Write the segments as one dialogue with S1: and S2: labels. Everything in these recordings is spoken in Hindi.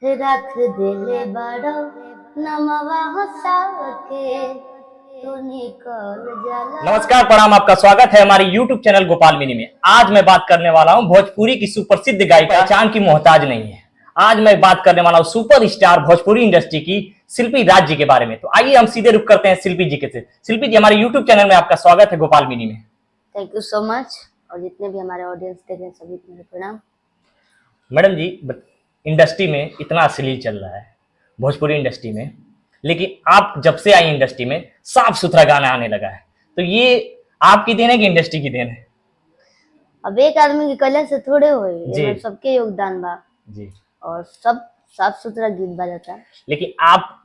S1: रख दिले बड़ो नमवा हंसा के तू निकल जाला।
S2: नमस्कार, प्रणाम। आपका स्वागत है हमारे YouTube चैनल गोपाल मिनी में। आज मैं बात करने वाला हूं भोजपुरी की सुप्रसिद्ध गायिका पहचान की मोहताज नहीं है। आज मैं बात करने वाला हूं सुपर स्टार भोजपुरी इंडस्ट्री की शिल्पी राज जी के बारे में। तो आइए हम सीधे रुक करते हैं शिल्पी जी के से। शिल्पी जी, हमारे YouTube चैनल में आपका स्वागत है गोपाल मिनी में।
S1: Thank you so much. और जितने भी हमारे ऑडियंस देख रहे हैं सभी को मेरे प्रणाम।
S2: मैडम जी, इंडस्ट्री में इतना अश्लील चल रहा है भोजपुरी इंडस्ट्री में, लेकिन आप जब से आई इंडस्ट्री में साफ सुथरा गाना आने लगा है, तो ये आपकी देन है कि इंडस्ट्री की देन है?
S1: अब एक आदमी के कला से थोड़े होए,
S2: जी।
S1: इसमें सबके योगदान बा
S2: जी।
S1: और सब साफ सुथरा गीत बजाता है।
S2: लेकिन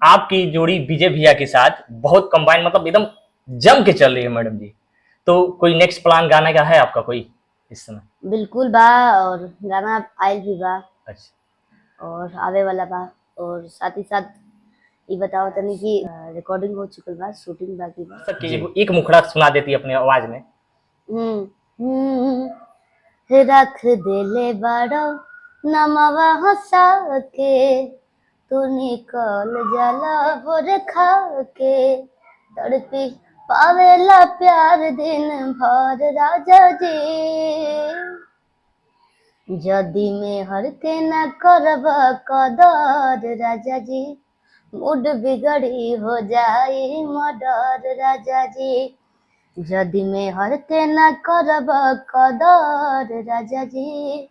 S2: आपकी जोड़ी विजय भैया के साथ बहुत कंबाइन, मतलब एकदम जम के चल रही है मैडम जी। तो कोई नेक्स्ट प्लान गाने का है आपका कोई इस समय?
S1: बिल्कुल बा, और गाना आयल भी बा
S2: अच्छा।
S1: और आवे वाला बा। और साथ ही साथ ये बताओ तनी कि रिकॉर्डिंग हो चुकल बा, शूटिंग बाकी बा।
S2: सर एक मुखड़ा सुना देती है अपने आवाज में।
S1: रख दिले बड़ो नमवा हंसा के तू निकल जाला भोर खा के तड़पी पावेला प्यार दिन भर राजा जी। जदी में हर के न करब कदर राजा जी, मूड बिगड़ी हो जाई मर्डर राजा जी। जदी में हर के न करब कदर राजा जी,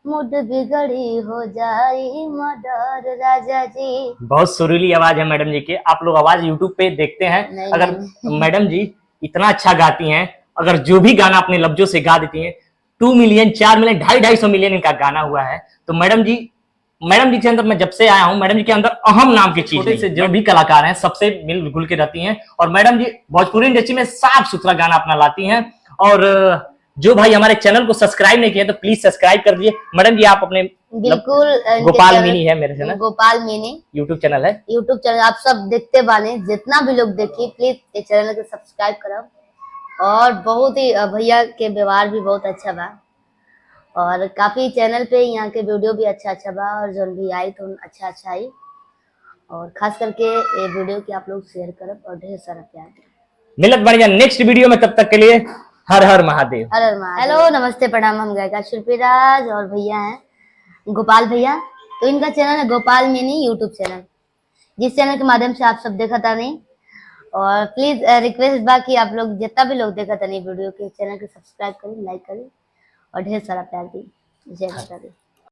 S1: मूड बिगड़ी हो जाई मर्डर राजा जी।
S2: बहुत सुरीली आवाज है मैडम जी की। आप लोग आवाज यूट्यूब पे देखते हैं।
S1: नहीं,
S2: अगर
S1: नहीं।
S2: मैडम जी इतना अच्छा गाती हैं, अगर जो भी गाना अपने लफ्जों से गा देती हैं, 2 मिलियन 4 मिलियन 250 मिलियन इनका गाना हुआ है। तो मैडम जी के अंदर, मैं जब से आया हूं, मैडम जी के अंदर अहम नाम की चीज से जो भी कलाकार हैं सबसे मिल जुल के रहती हैं। और मैडम जी भोजपुरी इंडस्ट्री में साफ सुथरा गाना अपना लाती हैं। और जो भाई हमारे चैनल को सब्सक्राइब नहीं किए तो प्लीज सब्सक्राइब कर दीजिए। मैडम जी आप अपने
S1: बिल्कुल
S2: गोपाल मिनी है मेरे channel,
S1: Gopal mini
S2: YouTube channel है।
S1: यूट्यूब चैनल आप सब देखते बाने, जितना भी लोग देखिए प्लीज ये चैनल को सब्सक्राइब करब। और बहुत ही भैया के व्यवहार भी बहुत अच्छा बा, और काफी चैनल पे यहाँ के वीडियो भी अच्छा अच्छा बा, और जो भी आई तो अच्छा अच्छा आई। और खास करके ये वीडियो की आप लोग शेयर करब और ढेर सारा प्यार देब।
S2: मिलत बढ़िया नेक्स्ट वीडियो में, तब तक के लिए हर हर महादेव।
S1: हर हर महादेव। हेलो, नमस्ते, प्रणाम। हम गायिका शिल्पी राज और भैया हैं गोपाल भैया। तो इनका चैनल है गोपाल मिनी यूट्यूब चैनल, जिस चैनल के माध्यम से आप सब देखा था नहीं। और प्लीज रिक्वेस्ट बा कि आप लोग जितना भी लोग देखा था नहीं वीडियो के, चैनल को सब्सक्राइब करें, लाइक करें और ढेर सारा प्यार दी। जय माता दी।